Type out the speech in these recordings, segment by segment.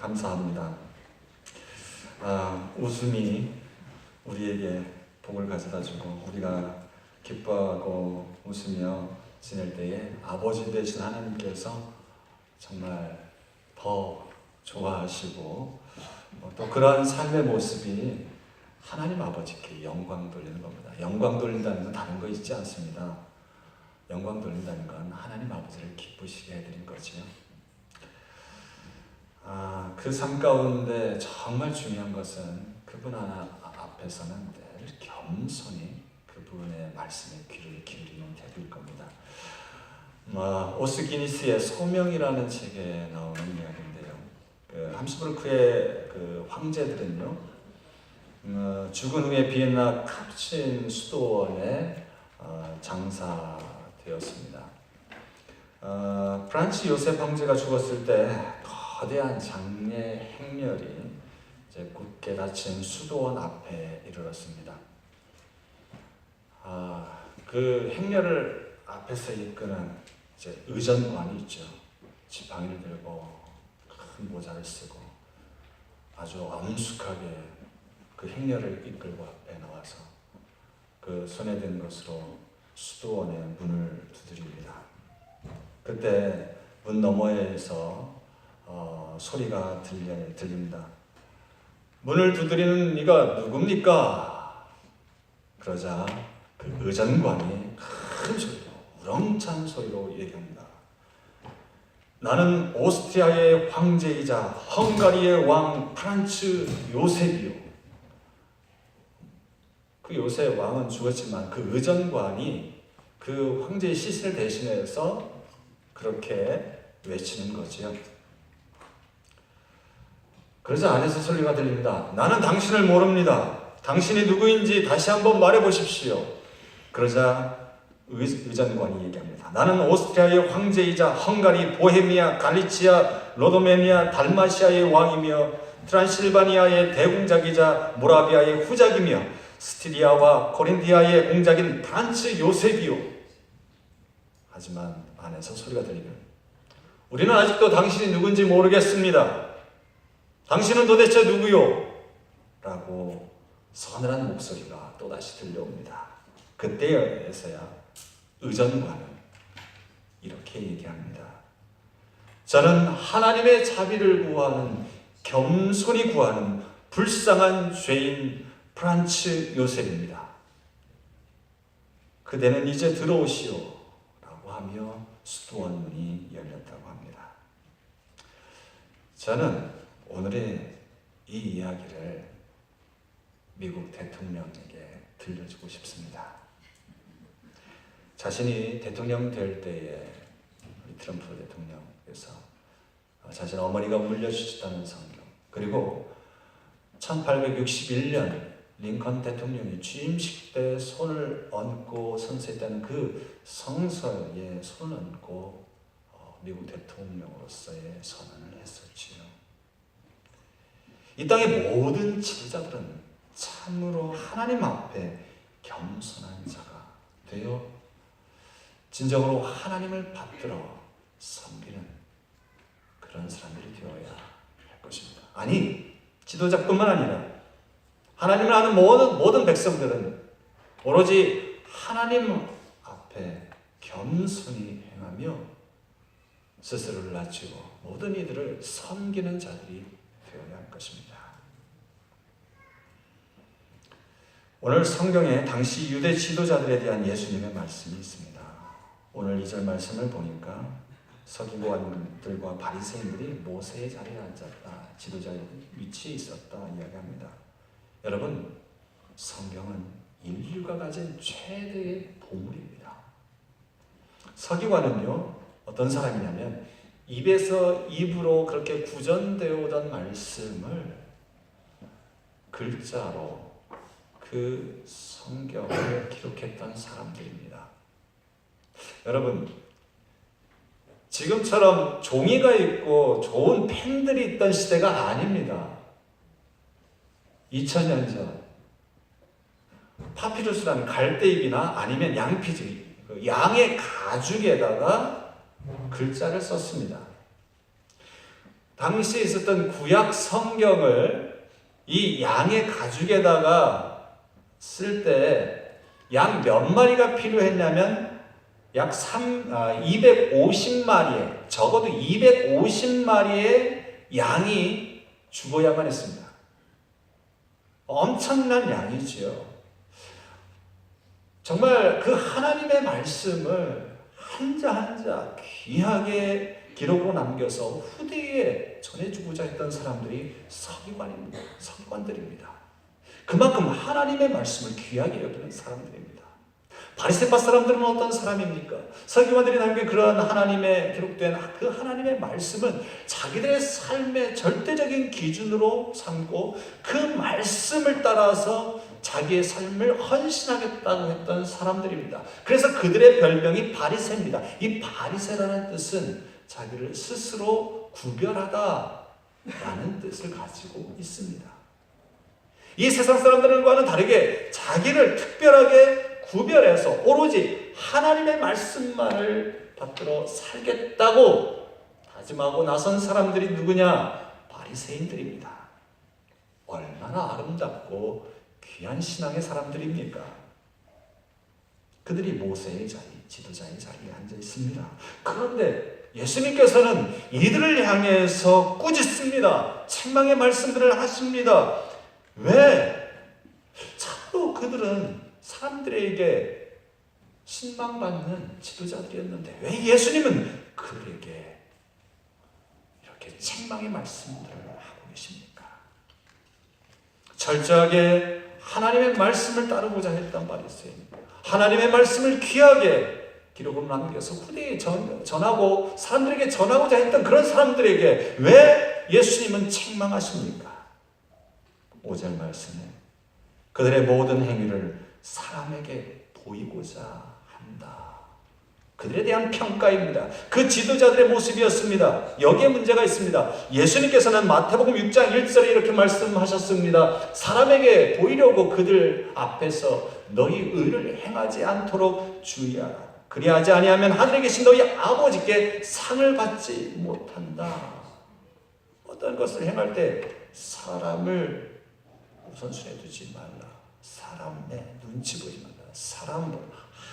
감사합니다. 웃음이 우리에게 복을 가져다주고 우리가 기뻐하고 웃으며 지낼 때에 아버지 되신 하나님께서 정말 더 좋아하시고 또 그러한 삶의 모습이 하나님 아버지께 영광 돌리는 겁니다. 영광 돌린다는 건 다른 거 있지 않습니다. 영광 돌린다는 건 하나님 아버지를 기쁘시게 해드린 거지요. 그 삶 가운데 정말 중요한 것은 그분 앞에서는 늘 겸손히 그분의 말씀에 귀를 기울이는 태도일 겁니다. 오스기니스의 소명이라는 책에 나오는 이야기인데요. 함스부르크의 그 황제들은요, 죽은 후에 비엔나 카푸친 수도원에 장사되었습니다. 프란츠 요셉 황제가 죽었을 때 거대한 장례 행렬이 이제 굳게 닫힌 수도원 앞에 이르렀습니다. 그 행렬을 앞에서 이끄는 이제 의전관이 있죠. 지팡이를 들고 큰 모자를 쓰고 아주 엄숙하게 그 행렬을 이끌고 앞에 나와서 그 손에 든 것으로 수도원의 문을 두드립니다. 그때 문 너머에서 소리가 들립니다. 문을 두드리는 이가 누굽니까? 그러자 그 의전관이 큰 소리로 우렁찬 소리로 얘기합니다. 나는 오스트리아의 황제이자 헝가리의 왕 프란츠 요셉이요. 그 요셉 왕은 죽었지만 그 의전관이 그 황제의 시신을 대신해서 그렇게 외치는 거지요. 그러자 안에서 소리가 들립니다. 나는 당신을 모릅니다. 당신이 누구인지 다시 한번 말해보십시오. 그러자 의전관이 얘기합니다. 나는 오스트리아의 황제이자 헝가리, 보헤미아, 갈리치아, 로도메니아, 달마시아의 왕이며 트란실바니아의 대공작이자 모라비아의 후작이며 스티리아와 코린티아의 공작인 프란츠 요셉이요. 하지만 안에서 소리가 들리면 우리는 아직도 당신이 누군지 모르겠습니다. 당신은 도대체 누구요? 라고 서늘한 목소리가 또다시 들려옵니다. 그때에서야 의전관은 이렇게 얘기합니다. 저는 하나님의 자비를 구하는, 겸손히 구하는 불쌍한 죄인 프란츠 요셉입니다. 그대는 이제 들어오시오 라고 하며 수도원 문이 열렸다고 합니다. 저는 오늘의 이 이야기를 미국 대통령에게 들려주고 싶습니다. 자신이 대통령 될 때에 트럼프 대통령께서 자신 어머니가 물려주셨다는 성경, 그리고 1861년 링컨 대통령이 취임식 때 손을 얹고 선서했다는 그 성서에 손을 얹고 미국 대통령으로서의 선언을 했었지요. 이 땅의 모든 지도자들은 참으로 하나님 앞에 겸손한 자가 되어 진정으로 하나님을 받들어 섬기는 그런 사람들이 되어야 할 것입니다. 아니, 지도자뿐만 아니라 하나님을 아는 모든 백성들은 오로지 하나님 앞에 겸손히 행하며 스스로를 낮추고 모든 이들을 섬기는 자들이 되어야 할 것입니다. 오늘 성경에 당시 유대 지도자들에 대한 예수님의 말씀이 있습니다. 오늘 2절 말씀을 보니까 서기관들과 바리새인들이 모세의 자리에 앉았다, 지도자의 위치에 있었다 이야기합니다. 여러분, 성경은 인류가 가진 최대의 보물입니다. 서기관은요, 어떤 사람이냐면 입에서 입으로 그렇게 구전되어 오던 말씀을 글자로 그 성경을 기록했던 사람들입니다. 여러분, 지금처럼 종이가 있고 좋은 펜들이 있던 시대가 아닙니다. 2000년 전 파피루스라는 갈대잎이나 아니면 양피지, 양의 가죽에다가 글자를 썼습니다. 당시에 있었던 구약 성경을 이 양의 가죽에다가 쓸 때 양 몇 마리가 필요했냐면 약 250마리의, 적어도 250마리의 양이 죽어야만 했습니다. 엄청난 양이지요. 정말 그 하나님의 말씀을 한자 한자 귀하게 기록으로 남겨서 후대에 전해주고자 했던 사람들이 서기관들입니다. 그만큼 하나님의 말씀을 귀하게 여기는 사람들입니다. 바리새파 사람들은 어떤 사람입니까? 서기관들이 남긴 그런 하나님의 기록된 그 하나님의 말씀은 자기들의 삶의 절대적인 기준으로 삼고 그 말씀을 따라서 자기의 삶을 헌신하겠다고 했던 사람들입니다. 그래서 그들의 별명이 바리새입니다. 이 바리새라는 뜻은 자기를 스스로 구별하다라는 뜻을 가지고 있습니다. 이 세상 사람들과는 다르게 자기를 특별하게 구별해서 오로지 하나님의 말씀만을 받들어 살겠다고 다짐하고 나선 사람들이 누구냐? 바리새인들입니다. 얼마나 아름답고 귀한 신앙의 사람들입니까? 그들이 모세의 자리, 지도자의 자리에 앉아 있습니다. 그런데 예수님께서는 이들을 향해서 꾸짖습니다. 책망의 말씀들을 하십니다. 왜? 참으로 그들은 사람들에게 신망받는 지도자들이었는데 왜 예수님은 그들에게 이렇게 책망의 말씀들을 하고 계십니까? 철저하게 하나님의 말씀을 따르고자 했던 바리새인, 하나님의 말씀을 귀하게 기록으로 남겨서 후대에 전하고 사람들에게 전하고자 했던 그런 사람들에게 왜 예수님은 책망하십니까? 5절 말씀에 그들의 모든 행위를 사람에게 보이고자 한다. 그들에 대한 평가입니다. 그 지도자들의 모습이었습니다. 여기에 문제가 있습니다. 예수님께서는 마태복음 6장 1절에 이렇게 말씀하셨습니다. 사람에게 보이려고 그들 앞에서 너희 의를 행하지 않도록 주의하라. 그리하지 아니하면 하늘에 계신 너희 아버지께 상을 받지 못한다. 어떤 것을 행할 때 사람을 우선순위에 두지 말라. 사람의 눈치 보지 말라. 사람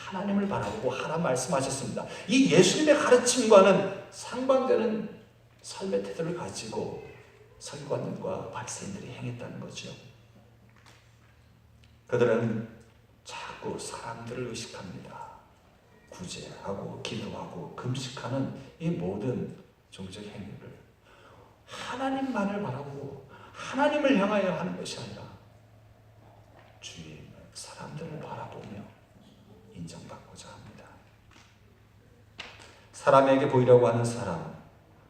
하나님을 바라보고 하라 말씀하셨습니다. 이 예수님의 가르침과는 상반되는 삶의 태도를 가지고 서기관들과 바리새인들이 행했다는 거죠. 그들은 자꾸 사람들을 의식합니다. 구제하고 기도하고 금식하는 이 모든 종교적 행위를 하나님만을 바라보고 하나님을 향하여 하는 것이 아니라 주위의 사람들을 바라보며 인정받고자 합니다. 사람에게 보이려고 하는 사람,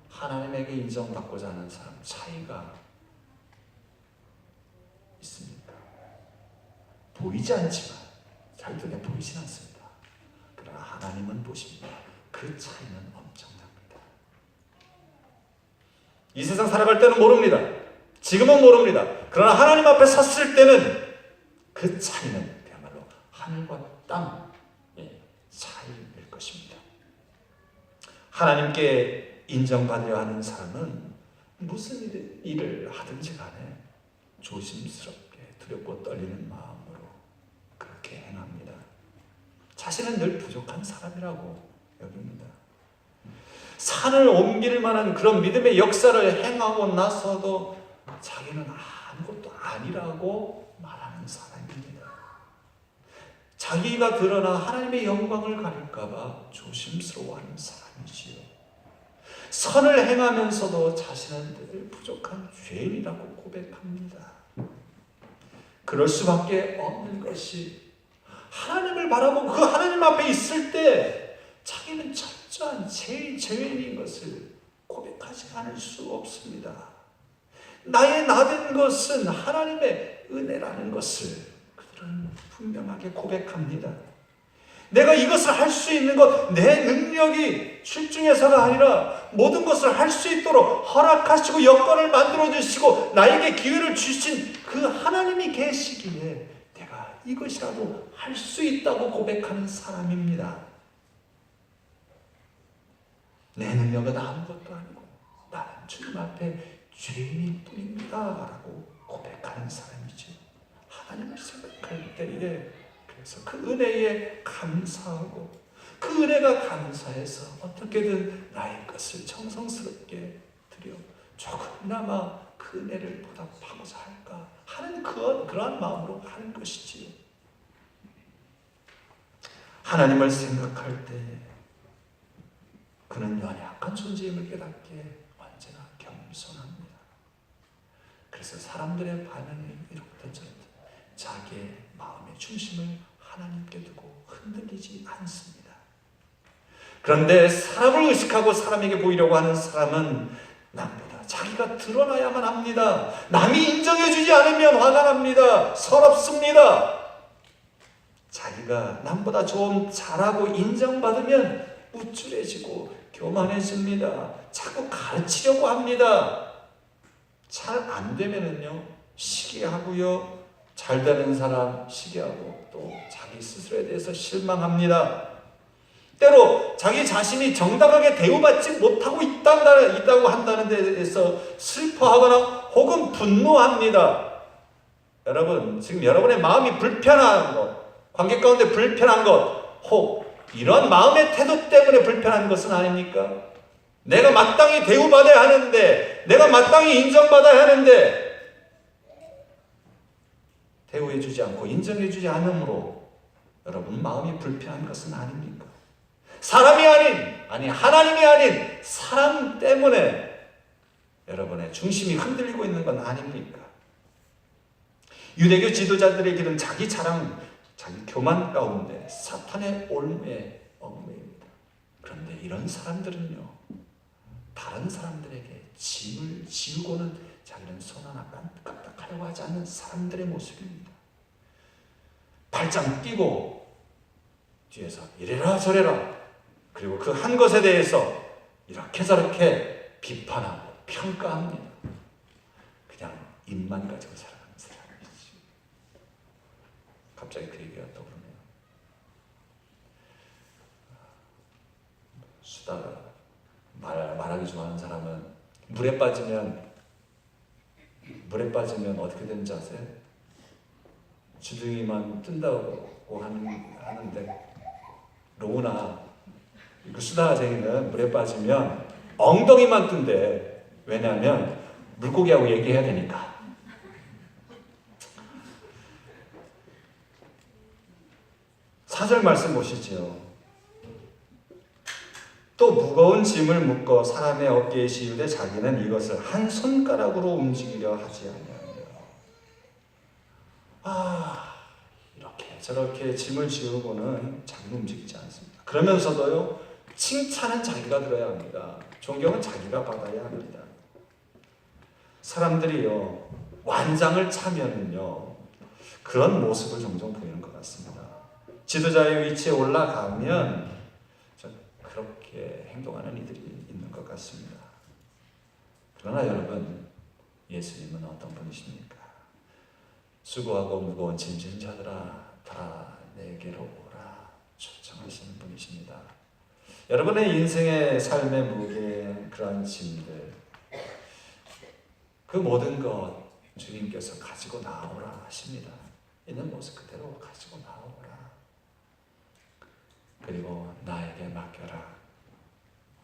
하나님에게 인정받고자 하는 사람 차이가 있습니까? 보이지 않지만 잘 눈에 보이진 않습니다. 그러나 하나님은 보십니다. 그 차이는 엄청납니다. 이 세상 살아갈 때는 모릅니다. 지금은 모릅니다. 그러나 하나님 앞에 섰을 때는 그 차이는 그야말로 하늘과 땅의 차이일 것입니다. 하나님께 인정받으려 하는 사람은 무슨 일을 하든지 간에 조심스럽게 두렵고 떨리는 마음으로 그렇게 행합니다. 자신은 늘 부족한 사람이라고 여깁니다. 산을 옮길 만한 그런 믿음의 역사를 행하고 나서도 자기는 아무것도 아니라고 말하는 사람입니다. 자기가 드러나 하나님의 영광을 가릴까봐 조심스러워하는 사람이지요. 선을 행하면서도 자신은 늘 부족한 죄인이라고 고백합니다. 그럴 수밖에 없는 것이 하나님을 바라보고 그 하나님 앞에 있을 때 자기는 철저한 죄인인 것을 고백하지 않을 수 없습니다. 나의 나된 것은 하나님의 은혜라는 것을 그들은 분명하게 고백합니다. 내가 이것을 할 수 있는 것, 내 능력이 출중해서가 아니라 모든 것을 할 수 있도록 허락하시고 여건을 만들어주시고 나에게 기회를 주신 그 하나님이 계시기에 내가 이것이라도 할 수 있다고 고백하는 사람입니다. 내 능력은 아무것도 아니고 나는 주님 앞에 죄인일 뿐입니다 라고 고백하는 사람이죠. 하나님을 생각할 때에 그래서 그 은혜에 감사하고 그 은혜가 감사해서 어떻게든 나의 것을 정성스럽게 드려 조금이나마 그 은혜를 보답하고자 할까 하는 그러한 마음으로 하는 것이지요. 하나님을 생각할 때 그는 연약한 존재임을 깨닫게 언제나 겸손합니다. 그래서 사람들의 반응이 이렇든 저렇든 자기의 마음의 중심을 하나님께 두고 흔들리지 않습니다. 그런데 사람을 의식하고 사람에게 보이려고 하는 사람은 남보다 자기가 드러나야만 합니다. 남이 인정해주지 않으면 화가 납니다. 서럽습니다. 자기가 남보다 좀 잘하고 인정받으면 우쭐해지고 교만해집니다. 자꾸 가르치려고 합니다. 잘 안 되면은요 시기하고요, 잘 되는 사람 시기하고 또 자기 스스로에 대해서 실망합니다. 때로 자기 자신이 정당하게 대우받지 못하고 있다고 한다는 데 대해서 슬퍼하거나 혹은 분노합니다. 여러분, 지금 여러분의 마음이 불편한 것, 관계 가운데 불편한 것, 혹 이런 마음의 태도 때문에 불편한 것은 아닙니까? 내가 마땅히 대우받아야 하는데, 내가 마땅히 인정받아야 하는데 대우해주지 않고 인정해주지 않으므로 여러분 마음이 불편한 것은 아닙니까? 사람이 아닌, 하나님이 아닌 사람 때문에 여러분의 중심이 흔들리고 있는 건 아닙니까? 유대교 지도자들의 길은 자기 자랑, 자기 교만 가운데 사탄의 올무에 얽매입니다. 그런데 이런 사람들은요, 다른 사람들에게 짐을 지우고는 자기는 손 하나 까딱하려고 하지 않는 사람들의 모습입니다. 발장 뛰고 뒤에서 이래라 저래라, 그리고 그 한 것에 대해서 이렇게 저렇게 비판하고 평가합니다. 그냥 입만 가지고 살아가는 사람이지. 갑자기 그 얘기가 떠오르네요. 수다 말하기 좋아하는 사람은 물에 빠지면 어떻게 되는지 아세요? 주둥이만 뜬다고 하는데, 로우나 그 수다쟁이는 물에 빠지면 엉덩이만 뜬대. 왜냐하면 물고기하고 얘기해야 되니까. 사절 말씀 보시죠. 또 무거운 짐을 묶어 사람의 어깨에 씌우되 자기는 이것을 한 손가락으로 움직이려 하지 아니하며. 이렇게 저렇게 짐을 지우고는 자기는 움직이지 않습니다. 그러면서도요, 칭찬은 자기가 들어야 합니다. 존경은 자기가 받아야 합니다. 사람들이요, 완장을 차면은요, 그런 모습을 종종 보이는 것 같습니다. 지도자의 위치에 올라가면 그렇게 행동하는 이들이 있는 것 같습니다. 그러나 여러분, 예수님은 어떤 분이십니까? 수고하고 무거운 짐진 자들아, 다 내게로 오라 초청하시는 분이십니다. 여러분의 인생의 삶의 무게, 그러한 짐들, 그 모든 것 주님께서 가지고 나오라 하십니다. 있는 모습 그대로 가지고 나오라. 그리고 나에게 맡겨라.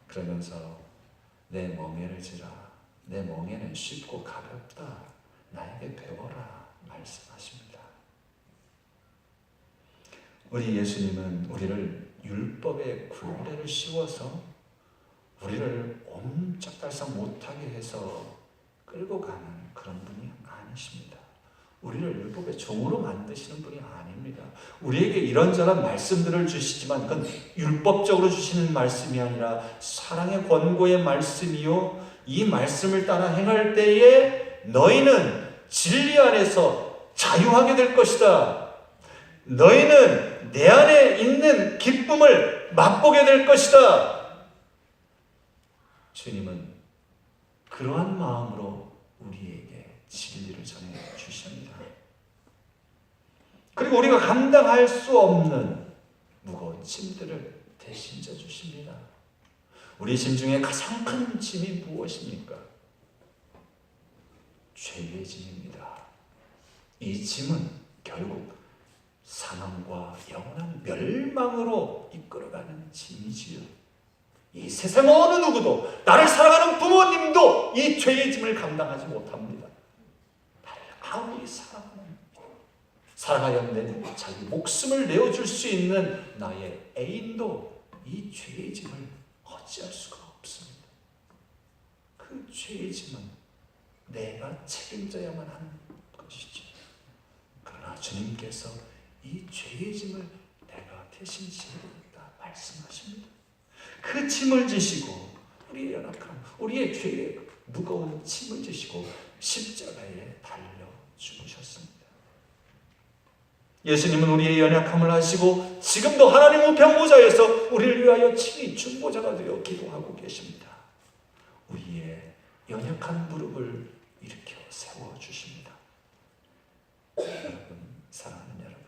그러면서 내 멍에를 지라. 내 멍에는 쉽고 가볍다. 나에게 배워라 말씀하십니다. 우리 예수님은 우리를 율법의 굴레를 씌워서 우리를 옴짝달싹 못하게 해서 끌고 가는 그런 분이 아니십니다. 우리를 율법의 종으로 만드시는 분이 아닙니다. 우리에게 이런저런 말씀들을 주시지만 그건 율법적으로 주시는 말씀이 아니라 사랑의 권고의 말씀이요, 이 말씀을 따라 행할 때에 너희는 진리 안에서 자유하게 될 것이다. 너희는 내 안에 있는 기쁨을 맛보게 될 것이다. 주님은 그러한 마음으로 우리에게 진리를 전해 주십니다. 그리고 우리가 감당할 수 없는 무거운 짐들을 대신 져 주십니다. 우리 짐 중에 가장 큰 짐이 무엇입니까? 죄의 짐입니다. 이 짐은 결국 사망과 영원한 멸망으로 이끌어가는 짐이지요. 이 세상 어느 누구도, 나를 사랑하는 부모님도 이 죄의 짐을 감당하지 못합니다. 나를 아무리 사랑하였는데 자기 목숨을 내어줄 수 있는 나의 애인도 이 죄의 짐을 어찌할 수가 없습니다. 그 죄의 짐은 내가 책임져야만 하는 것이죠. 그러나 주님께서 이 죄의 짐을 내가 대신 지겠다 말씀하십니다. 그 짐을 지시고 우리의 연약함, 우리의 죄의 무거운 짐을 지시고 십자가에 달려 죽으셨습니다. 예수님은 우리의 연약함을 아시고 지금도 하나님 우편 보좌에서 우리를 위하여 친히 중보자가 되어 기도하고 계십니다. 우리의 연약한 무릎을 일으켜 세워주십니다. 여러분, 사랑하는 여러분,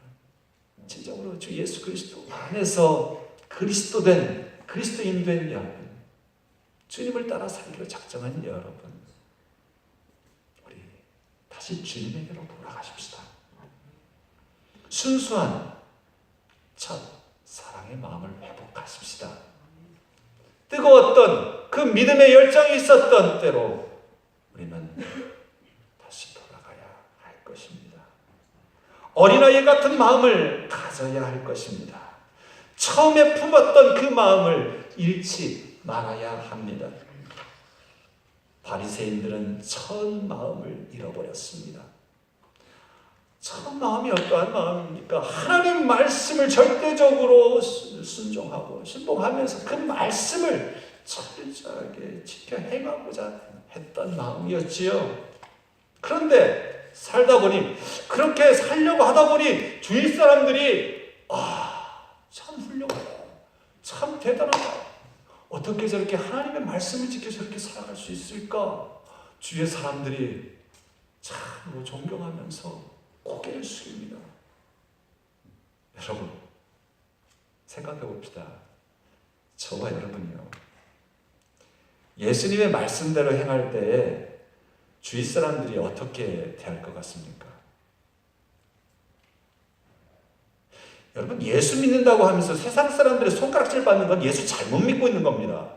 진정으로 주 예수 그리스도 안에서 그리스도인 된 여러분, 주님을 따라 살기로 작정한 여러분, 우리 다시 주님에게로 돌아가십시다. 순수한 첫 사랑의 마음을 회복하십시다. 뜨거웠던 그 믿음의 열정이 있었던 때로 우리는 다시 돌아가야 할 것입니다. 어린아이 같은 마음을 가져야 할 것입니다. 처음에 품었던 그 마음을 잃지 말아야 합니다. 바리새인들은 처음 마음을 잃어버렸습니다. 처음 마음이 어떠한 마음입니까? 하나님 말씀을 절대적으로 순종하고 신봉하면서 그 말씀을 철저하게 지켜 행하고자 했던 마음이었지요. 그런데 살다 보니, 그렇게 살려고 하다 보니 주위 사람들이 참 훌륭하다, 참 대단하다, 어떻게 저렇게 하나님의 말씀을 지켜 저렇게 살아갈 수 있을까? 주위의 사람들이 참으로 존경하면서 고개를 숙입니다. 여러분, 생각해 봅시다. 저와 여러분이요, 예수님의 말씀대로 행할 때에 주위 사람들이 어떻게 대할 것 같습니까? 여러분, 예수 믿는다고 하면서 세상 사람들의 손가락질 받는 건 예수 잘못 믿고 있는 겁니다.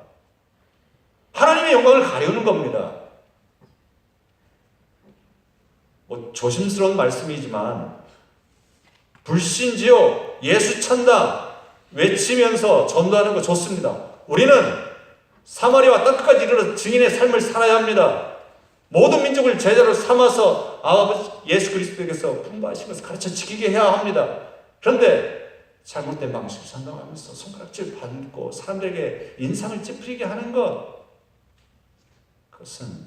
하나님의 영광을 가려는 겁니다. 조심스러운 말씀이지만 불신지요, 예수 찬다 외치면서 전도하는 거 좋습니다. 우리는 사마리아와 땅끝까지 이르러 증인의 삶을 살아야 합니다. 모든 민족을 제자로 삼아서 아버지 예수 그리스도에게서 풍부하신 것을 가르쳐 지키게 해야 합니다. 그런데 잘못된 방식을 선동하면서 손가락질 받고 사람들에게 인상을 찌푸리게 하는 것, 그것은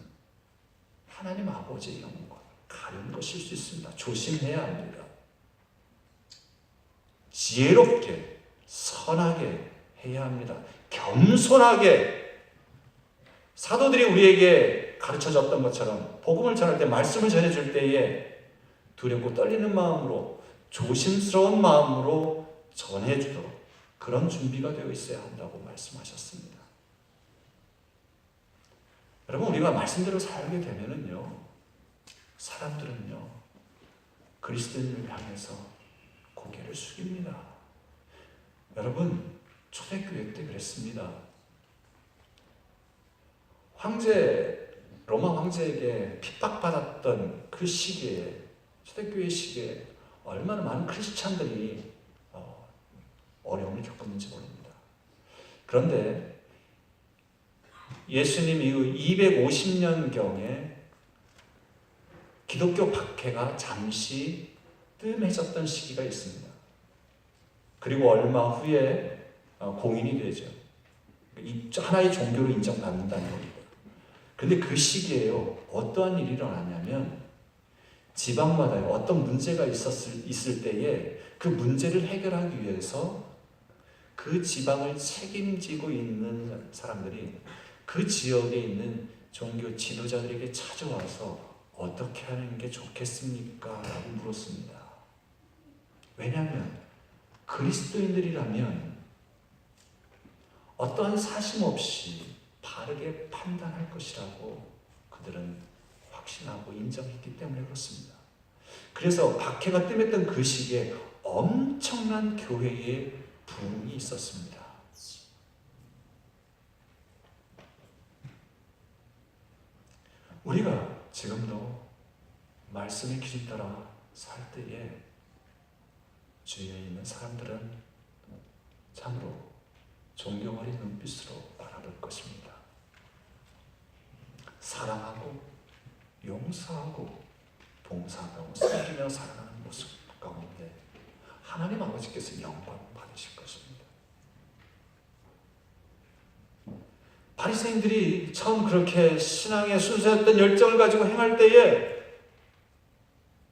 하나님 아버지의 영광 가려는 것일 수 있습니다. 조심해야 합니다. 지혜롭게, 선하게 해야 합니다. 겸손하게. 사도들이 우리에게 가르쳐줬던 것처럼 복음을 전할 때, 말씀을 전해줄 때에 두렵고 떨리는 마음으로, 조심스러운 마음으로 전해주도록 그런 준비가 되어 있어야 한다고 말씀하셨습니다. 여러분, 우리가 말씀대로 살게 되면은요, 사람들은요, 그리스도인을 향해서 고개를 숙입니다. 여러분, 초대교회 때 그랬습니다. 로마 황제에게 핍박받았던 그 시기에, 초대교회 시기에 얼마나 많은 크리스찬들이 어려움을 겪었는지 모릅니다. 그런데 예수님 이후 250년경에 기독교 박해가 잠시 뜸해졌던 시기가 있습니다. 그리고 얼마 후에 공인이 되죠. 하나의 종교로 인정받는다는 겁니다. 그런데 그 시기에요, 어떠한 일이 일어나냐면 지방마다 어떤 문제가 있을 때에 그 문제를 해결하기 위해서 그 지방을 책임지고 있는 사람들이 그 지역에 있는 종교 지도자들에게 찾아와서 어떻게 하는 게 좋겠습니까? 라고 물었습니다. 왜냐하면 그리스도인들이라면 어떠한 사심 없이 바르게 판단할 것이라고 그들은 확신하고 인정했기 때문에 그렇습니다. 그래서 박해가 뜸했던 그 시기에 엄청난 교회의 부흥이 있었습니다. 우리가 지금도 말씀의 기준 따라 살 때에 주위에 있는 사람들은 참으로 존경 어린 눈빛으로 바라볼 것입니다. 사랑하고 용서하고 봉사하고 섬기며 살아가는 모습 가운데 하나님 아버지께서 영광 받으실 것입니다. 바리새인들이 처음 그렇게 신앙의 순수했던 열정을 가지고 행할 때에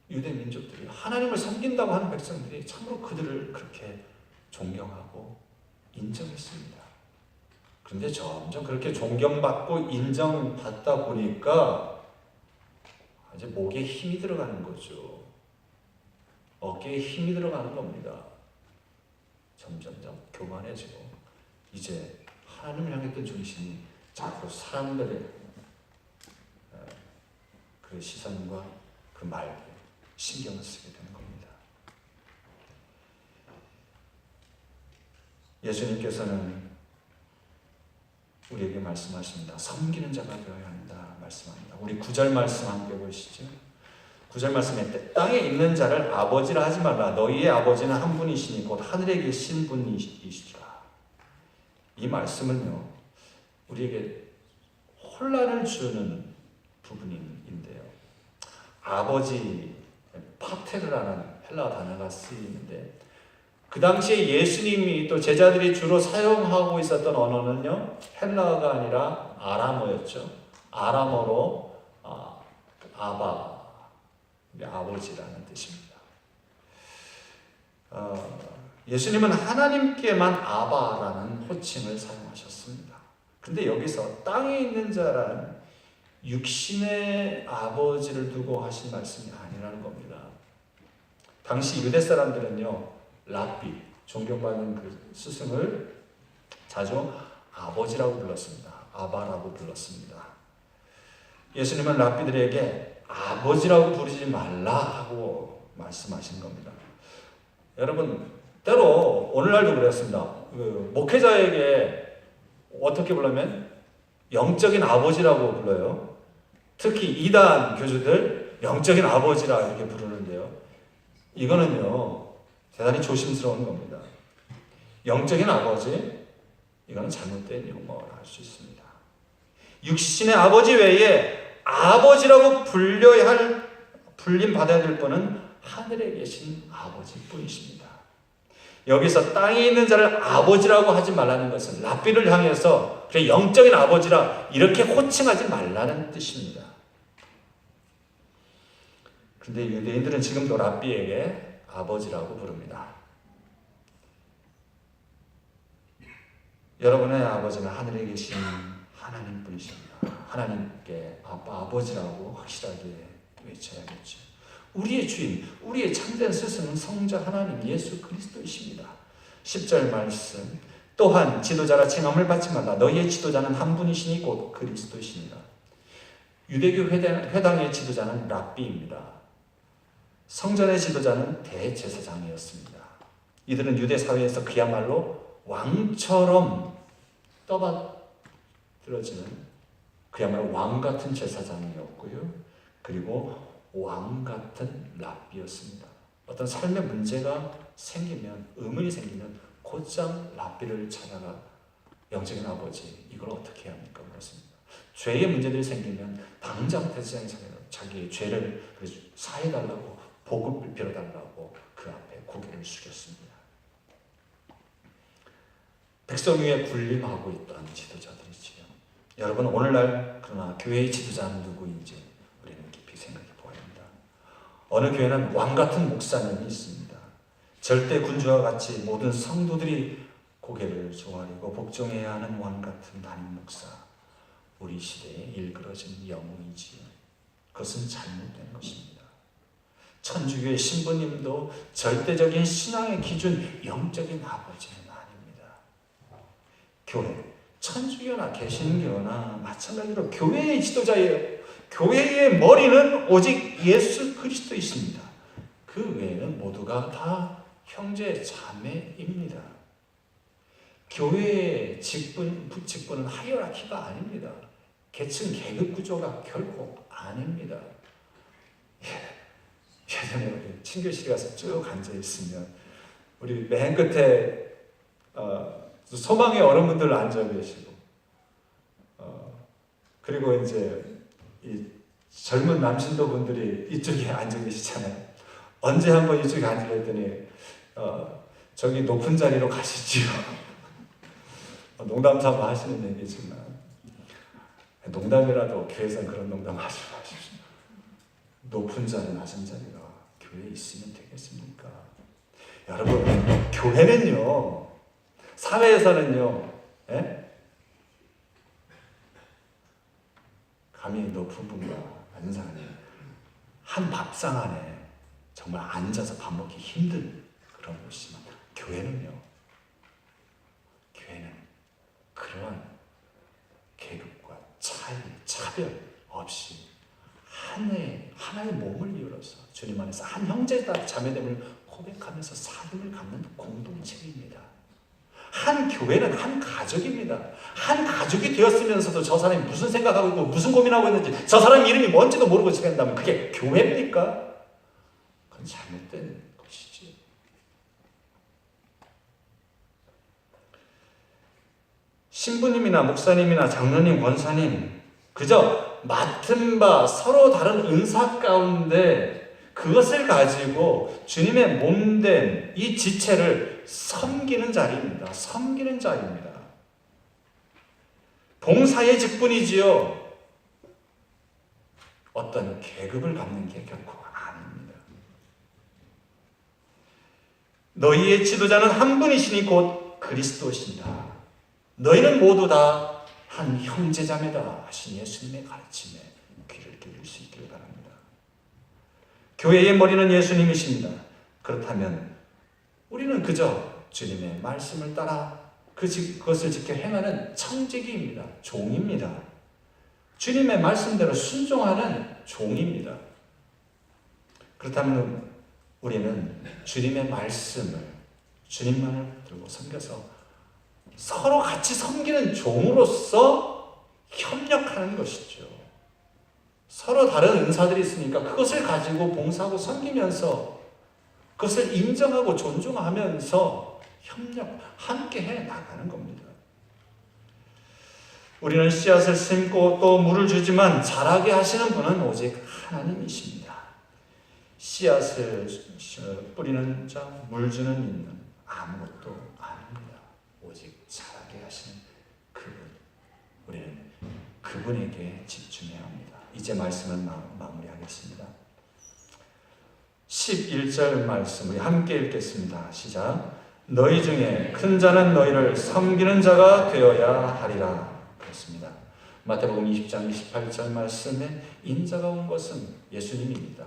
유대 민족들이 하나님을 섬긴다고 하는 백성들이 참으로 그들을 그렇게 존경하고 인정했습니다. 그런데 점점 그렇게 존경받고 인정받다 보니까 이제 목에 힘이 들어가는 거죠. 어깨에 힘이 들어가는 겁니다. 점점점 교만해지고 이제 하나님을 향했던 중심이 자꾸 사람들의 그 시선과 그 말에 신경을 쓰게 되는 겁니다. 예수님께서는 우리에게 말씀하십니다. 섬기는 자가 되어야 한다 말씀합니다. 우리 9절 말씀 함께 보시죠. 9절 말씀에 땅에 있는 자를 아버지라 하지 말라. 너희의 아버지는 한 분이시니 곧 하늘에 계신 분이시라. 이 말씀은요, 우리에게 혼란을 주는 부분인데요. 아버지, 파테르라는 헬라어 단어가 쓰이는데 그 당시에 예수님이 또 제자들이 주로 사용하고 있었던 언어는요, 헬라어가 아니라 아람어였죠. 아람어로 아바, 아버지라는 뜻입니다. 예수님은 하나님께만 아바라는 호칭을 사용하셨습니다. 근데 여기서 땅에 있는 자라는 육신의 아버지를 두고 하신 말씀이 아니라는 겁니다. 당시 유대 사람들은요, 랍비, 존경받는 그 스승을 자주 아버지라고 불렀습니다. 아바라고 불렀습니다. 예수님은 랍비들에게 아버지라고 부르지 말라 하고 말씀하신 겁니다. 여러분, 때로 오늘날도 그렇습니다. 목회자에게 어떻게 부르면 영적인 아버지라고 불러요. 특히 이단 교주들 영적인 아버지라 이렇게 부르는데요. 이거는요, 대단히 조심스러운 겁니다. 영적인 아버지, 이거는 잘못된 용어라 할 수 있습니다. 육신의 아버지 외에 아버지라고 불려야 할, 불림 받아야 될 분은 하늘에 계신 아버지뿐이십니다. 여기서 땅에 있는 자를 아버지라고 하지 말라는 것은 랍비를 향해서 그래 영적인 아버지라 이렇게 호칭하지 말라는 뜻입니다. 그런데 유대인들은 지금도 랍비에게 아버지라고 부릅니다. 여러분의 아버지는 하늘에 계신 하나님 분이십니다. 하나님께 아버지라고 확실하게 외쳐야겠죠. 우리의 주인, 우리의 참된 스승은 성자 하나님 예수 그리스도이십니다. 10절 말씀, 또한 지도자라 칭함을 받지 말라. 너희의 지도자는 한 분이시니 곧 그리스도이시니라. 유대교 회당의 지도자는 랍비입니다. 성전의 지도자는 대제사장이었습니다. 이들은 유대 사회에서 그야말로 왕처럼 떠받들어지는 그야말로 왕 같은 제사장이었고요. 그리고 왕 같은 랍비였습니다. 어떤 삶의 문제가 생기면, 의문이 생기면 곧장 랍비를 찾아가 영적인 아버지, 이걸 어떻게 해야 합니까? 그렇습니다. 죄의 문제들이 생기면 당장 대제사장이 찾아가 자기의 죄를 사해달라고, 복을 빌어달라고 그 앞에 고개를 숙였습니다. 백성 위에 군림하고 있던 지도자들이지요. 여러분, 오늘날 그러나 교회의 지도자는 누구인지 우리는 깊이 생각해 보아야 합니다. 어느 교회는 왕 같은 목사님이 있습니다. 절대 군주와 같이 모든 성도들이 고개를 조아리고 복종해야 하는 왕 같은 담임 목사. 우리 시대에 일그러진 영웅이지요. 그것은 잘못된 것입니다. 천주교의 신부님도 절대적인 신앙의 기준, 영적인 아버지는 아닙니다. 교회, 천주교나 개신교나 마찬가지로 교회의 지도자예요. 교회의 머리는 오직 예수 그리스도이십니다. 그 외에는 모두가 다 형제 자매입니다. 교회의 직분은 하이어라키가 아닙니다. 계층 계급 구조가 결코 아닙니다. 예전에 우리 친교실에 가서 쭉 앉아 있으면 우리 맨 끝에 소망의 어른분들 앉아 계시고 그리고 이제 이 젊은 남신도 분들이 이쪽에 앉아 계시잖아요. 언제 한번 이쪽에 앉으랬더니 저기 높은 자리로 가시지요. 농담 삼아 하시는 얘기지만 농담이라도 교회에서는 그런 농담 하지 마십시오. 높은 자리 낮은 자리가 교회에 있으면 되겠습니까? 여러분, 교회는요, 사회에서는요, 감히 높은 분과 낮은 사람이 한 밥상 안에 정말 앉아서 밥 먹기 힘든 그런 곳이지만 교회는 그러한 계급과 차이, 차별 없이 하나의 몸을 이루어서 주님 안에서 한 형제다 자매됨을 고백하면서 삶을 갖는 공동체입니다. 한 교회는 한 가족입니다. 한 가족이 되었으면서도 저 사람이 무슨 생각하고 있고 무슨 고민하고 있는지 저 사람 이름이 뭔지도 모르고 지낸다면 그게 교회입니까? 그건 잘못된 것이죠. 신부님이나 목사님이나 장로님, 권사님 그저 맡은 바 서로 다른 은사 가운데 그것을 가지고 주님의 몸된 이 지체를 섬기는 자리입니다. 섬기는 자리입니다. 봉사의 직분이지요. 어떤 계급을 갖는 게 결코 아닙니다. 너희의 지도자는 한 분이시니 곧 그리스도시니라. 너희는 모두 다 한 형제자매다 하신 예수님의 가르침에 귀를 기울일 수 있기를 바랍니다. 교회의 머리는 예수님이십니다. 그렇다면 우리는 그저 주님의 말씀을 따라 그것을 지켜 행하는 청지기입니다. 종입니다. 주님의 말씀대로 순종하는 종입니다. 그렇다면 우리는 주님의 말씀을 주님만을 들고 섬겨서 서로 같이 섬기는 종으로서 협력하는 것이죠. 서로 다른 은사들이 있으니까 그것을 가지고 봉사하고 섬기면서 그것을 인정하고 존중하면서 함께 해 나가는 겁니다. 우리는 씨앗을 심고 또 물을 주지만 자라게 하시는 분은 오직 하나님이십니다. 씨앗을 뿌리는 자, 물 주는 이는 아무것도 아닙니다. 오직 자라게 하시는 그분, 우리는 그분에게 집중해야 합니다. 이제 말씀을 마무리하겠습니다. 11절 말씀 우리 함께 읽겠습니다. 시작. 너희 중에 큰 자는 너희를 섬기는 자가 되어야 하리라. 그렇습니다. 마태복음 20장 28절 말씀에 인자가 온 것은 예수님입니다.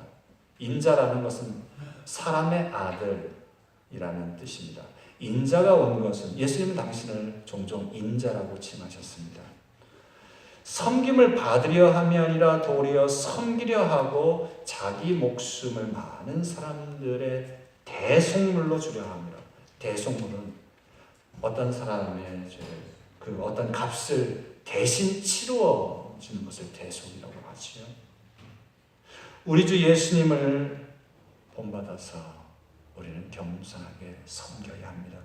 인자라는 것은 사람의 아들이라는 뜻입니다. 인자가 온 것은 예수님은 당신을 종종 인자라고 칭하셨습니다. 섬김을 받으려 함이 아니라 도리어 섬기려 하고 자기 목숨을 많은 사람들의 대속물로 주려 합니다. 대속물은 어떤 사람의 그 어떤 값을 대신 치루어 주는 것을 대속이라고 하지요. 우리 주 예수님을 본받아서 우리는 겸손하게 섬겨야 합니다.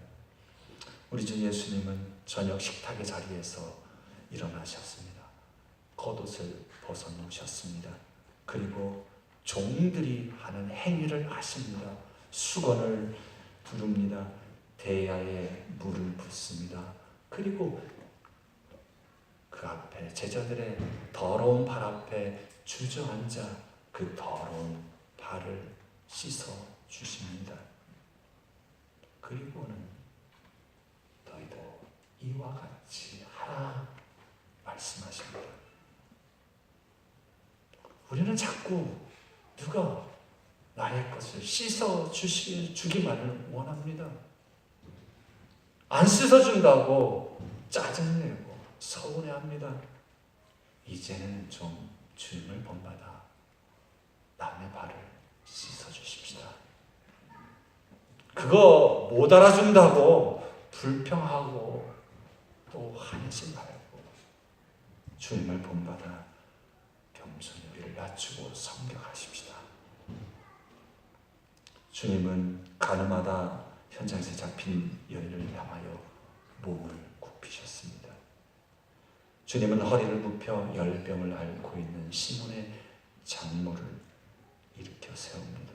우리 주 예수님은 저녁 식탁의 자리에서 일어나셨습니다. 겉옷을 벗어놓으셨습니다. 그리고 종들이 하는 행위를 하십니다. 수건을 두릅니다. 대야에 물을 붓습니다. 그리고 그 앞에 제자들의 더러운 발 앞에 주저앉아 그 더러운 발을 씻어 주십니다. 그리고는 너희도 이와 같이 하라 말씀하십니다. 우리는 자꾸 누가 나의 것을 씻어 주기만을 원합니다. 안 씻어준다고 짜증내고 서운해합니다. 이제는 좀 주님을 본받아 남의 발을 씻어주십시다. 그거 못 알아준다고 불평하고 또 화내지 말고 주님을 본받아 겸손히 우리를 낮추고 섬겨하십시다. 주님은 가늠하다 현장에서 잡힌 여인을 향하여 몸을 굽히셨습니다. 주님은 허리를 굽혀 열병을 앓고 있는 시몬의 장모를 일으켜 세웁니다.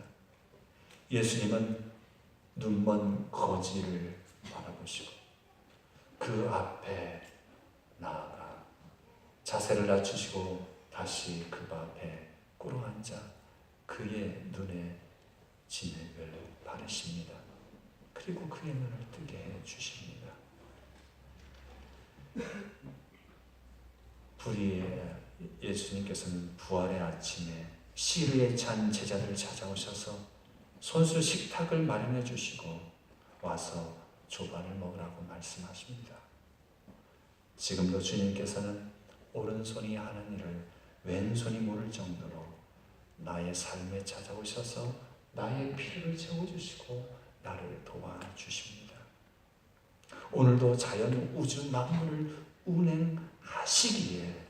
예수님은 눈먼 거지를 바라보시고 그 앞에 나아가 자세를 낮추시고 다시 그 앞에 꿇어앉아 그의 눈에 진액을 바르십니다. 그리고 그의 눈을 뜨게 해주십니다. 예수님께서는 부활의 아침에 시르에 찬 제자들을 찾아오셔서 손수 식탁을 마련해 주시고 와서 조반을 먹으라고 말씀하십니다. 지금도 주님께서는 오른손이 하는 일을 왼손이 모를 정도로 나의 삶에 찾아오셔서 나의 필요를 채워주시고 나를 도와주십니다. 오늘도 자연 우주 만물을 운행하시기에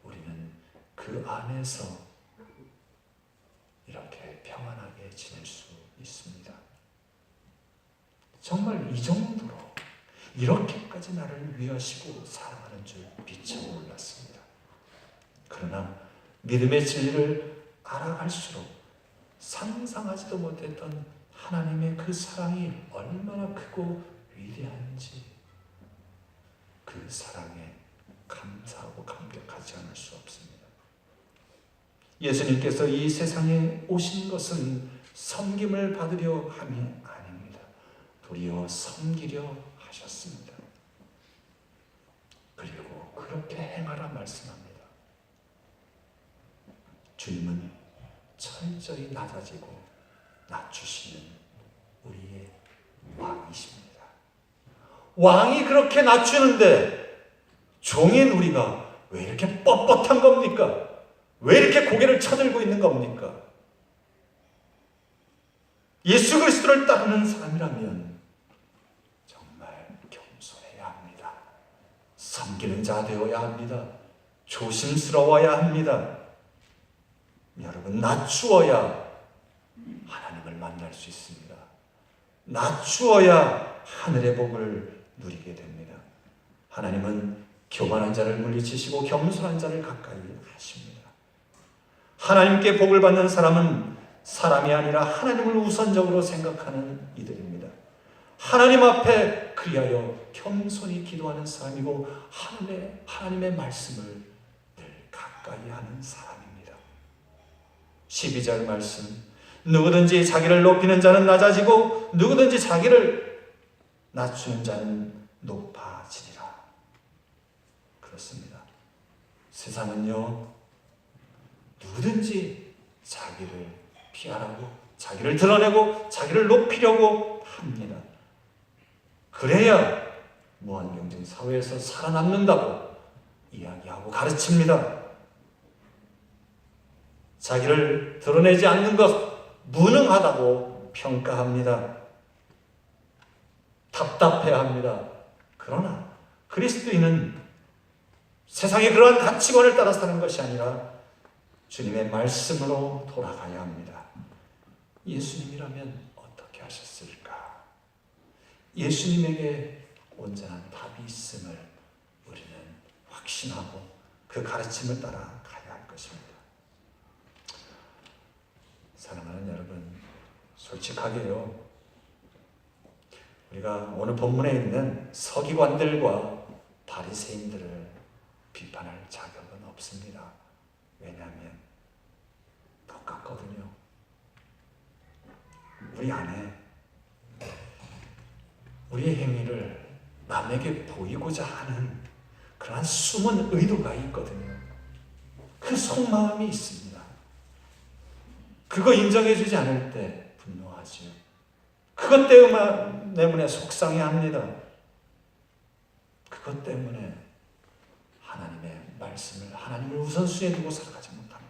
우리는 그 안에서 이렇게 평안하게 지낼 수 있습니다. 정말 이 정도로 이렇게까지 나를 위하시고 사랑하는 줄 미처 몰랐습니다. 그러나 믿음의 진리를 알아갈수록 상상하지도 못했던 하나님의 그 사랑이 얼마나 크고 위대한지 그 사랑에 감사하고 감격하지 않을 수 없습니다. 예수님께서 이 세상에 오신 것은 섬김을 받으려 함이 아닙니다. 도리어 섬기려 하셨습니다. 그리고 그렇게 행하라 말씀합니다. 주님은 철저히 낮아지고 낮추시는 우리의 왕이십니다. 왕이 그렇게 낮추는데 종인 우리가 왜 이렇게 뻣뻣한 겁니까? 왜 이렇게 고개를 쳐들고 있는 겁니까? 예수 그리스도를 따르는 사람이라면 정말 겸손해야 합니다. 섬기는 자 되어야 합니다. 조심스러워야 합니다. 여러분, 낮추어야 하나님을 만날 수 있습니다. 낮추어야 하늘의 복을 누리게 됩니다. 하나님은 교만한 자를 물리치시고 겸손한 자를 가까이 하십니다. 하나님께 복을 받는 사람은 사람이 아니라 하나님을 우선적으로 생각하는 이들입니다. 하나님 앞에 그리하여 겸손히 기도하는 사람이고 하나님의 말씀을 늘 가까이 하는 사람입니다. 12절 말씀, 누구든지 자기를 높이는 자는 낮아지고 누구든지 자기를 낮추는 자는 높아지리라. 그렇습니다. 세상은요, 누구든지 자기를 피하라고, 자기를 드러내고 자기를 높이려고 합니다. 그래야 무한경쟁 사회에서 살아남는다고 이야기하고 가르칩니다. 자기를 드러내지 않는 것 무능하다고 평가합니다. 답답해합니다. 그러나 그리스도인은 세상의 그러한 가치관을 따라 사는 것이 아니라 주님의 말씀으로 돌아가야 합니다. 예수님이라면 어떻게 하셨을까? 예수님에게 온전한 답이 있음을 우리는 확신하고 그 가르침을 따라 가야 할 것입니다. 사랑하는 여러분, 솔직하게요, 우리가 오늘 본문에 있는 서기관들과 바리새인들을 비판할 자격은 없습니다. 왜냐하면 똑같거든요. 우리 안에 우리의 행위를 남에게 보이고자 하는 그러한 숨은 의도가 있거든요. 그 속마음이 있습니다. 그거 인정해주지 않을 때 분노하지요. 그것 때문에 속상해합니다. 그것 때문에 하나님의 말씀을, 하나님을 우선순위에 두고 살아가지 못합니다.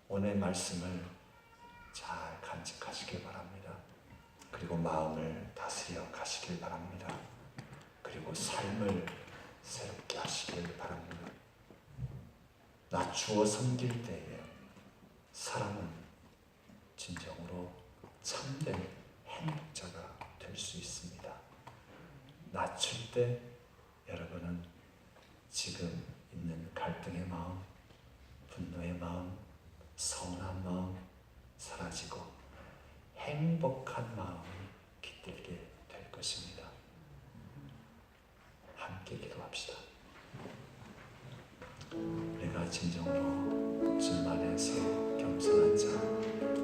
오늘 말씀을 잘 간직하시길 바랍니다. 그리고 마음을 다스려 가시길 바랍니다. 그리고 삶을 새롭게 하시길 바랍니다. 낮추어 섬길 때에 사람은 진정으로 참된 행복자가 될 수 있습니다. 낮출 때 여러분은 지금 있는 갈등의 마음, 분노의 마음, 서운한 마음 사라지고 행복한 마음이 깃들게 될 것입니다. 함께 기도합시다. 우리가 진정으로 주님 안에서 겸손한 자,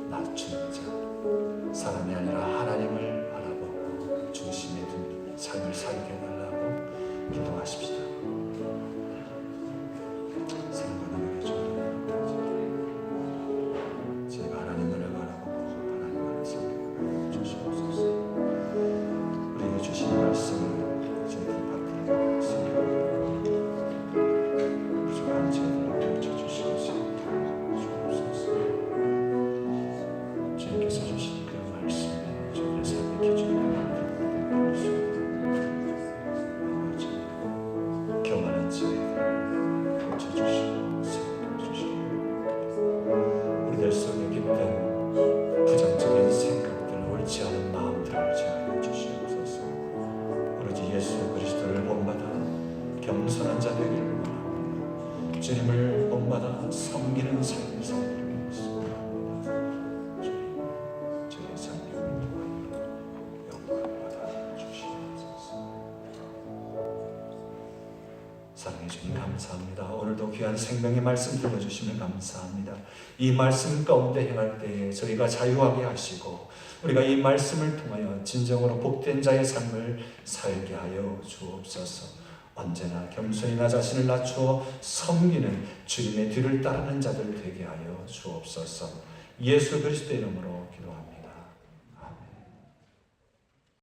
낮추는 자, 사람이 아니라 하나님을 바라보고 중심에 둔 삶을 살게 해달라고 기도하십시다. 생각하는 게 제가 하나님을 바라보고 하나님 안에서 주시옵소서. 우리에게 주신 말씀을 저희 받들어 섬기고 부족한 저희들을 펼쳐주시옵소서. 주님께서 주신 그 말씀에 저희의 삶의 기준을 만들어 주시옵소서. 교만한 저희들 고쳐주시고 섬겨주시고 우리들 속에 깃든 부정적인 생각들, 옳지 않은 마음들을 제하여 주시옵소서. 오로지 예수 그리스도를 본받아 겸손한 자 되기를 원합니다. 주님을 본받아 섬기는 삶을 살기를 원합니다. 저희의 삶을 통하여 영광을 받아 주시옵소서. 사랑해 주님 감사합니다. 오늘도 귀한 생명의 말씀 들려주시면 감사합니다. 이 말씀 가운데 행할 때에 저희가 자유하게 하시고 우리가 이 말씀을 통하여 진정으로 복된 자의 삶을 살게 하여 주옵소서. 언제나 겸손히 나 자신을 낮추어 섬기는 주님의 뒤를 따르는 자들 되게 하여 주옵소서. 예수 그리스도의 이름으로 기도합니다.